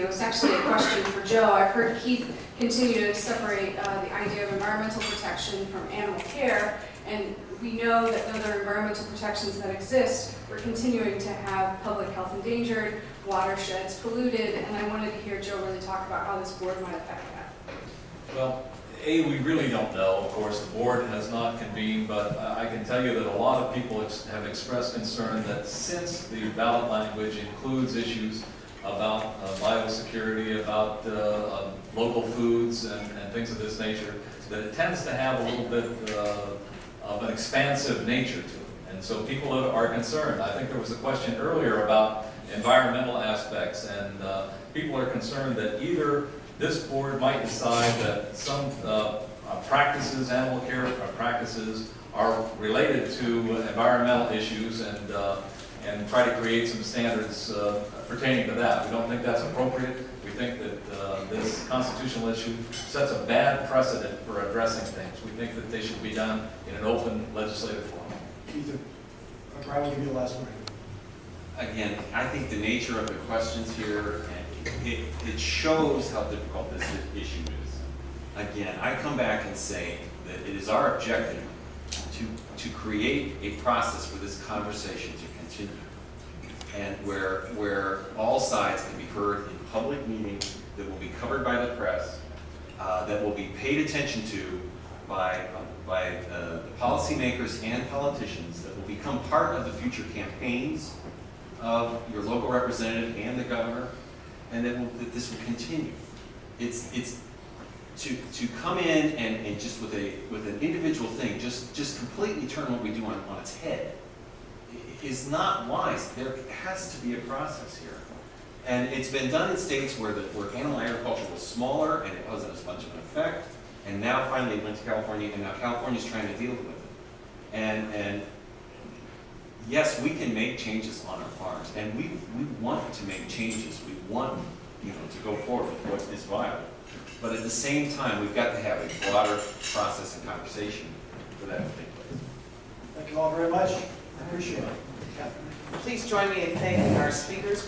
It's actually a question for Joe. I've heard Keith continue to separate the idea of environmental protection from animal care, and we know that though there are environmental protections that exist, we're continuing to have public health endangered, watersheds polluted, and I wanted to hear Joe really talk about how this board might affect that. Well, we really don't know. Of course, the board has not convened, but I can tell you that a lot of people have expressed concern that since the ballot language includes issues about biosecurity, about local foods and things of this nature, that it tends to have a little bit of an expansive nature to it. And so people are concerned. I think there was a question earlier about environmental aspects, and people are concerned that either this board might decide that some practices, animal care practices, are related to environmental issues and try to create some standards pertaining to that. We don't think that's appropriate. We think that this constitutional issue sets a bad precedent for addressing things. We think that they should be done in an open legislative forum. Keith, Brian will give you the last word. Again, I think the nature of the questions here, it shows how difficult this issue is. Again, I come back and say that it is our objective to create a process for this conversation to continue, and where all sides can be heard in public meetings that will be covered by the press, that will be paid attention to by the policymakers and politicians, that will become part of the future campaigns of your local representative and the governor, and that this will continue. It's to come in and just with an individual thing, just completely turn what we do on its head is not wise. There has to be a process here. And it's been done in states where animal agriculture was smaller and it wasn't as much of an effect, and now finally it went to California, and now California's trying to deal with it. And yes, we can make changes on our farms, and we want to make changes. We want to go forward with what is viable. But at the same time, we've got to have a broader process and conversation for that to take place. Thank you all very much. I appreciate it. Catherine. Please join me in thanking our speakers.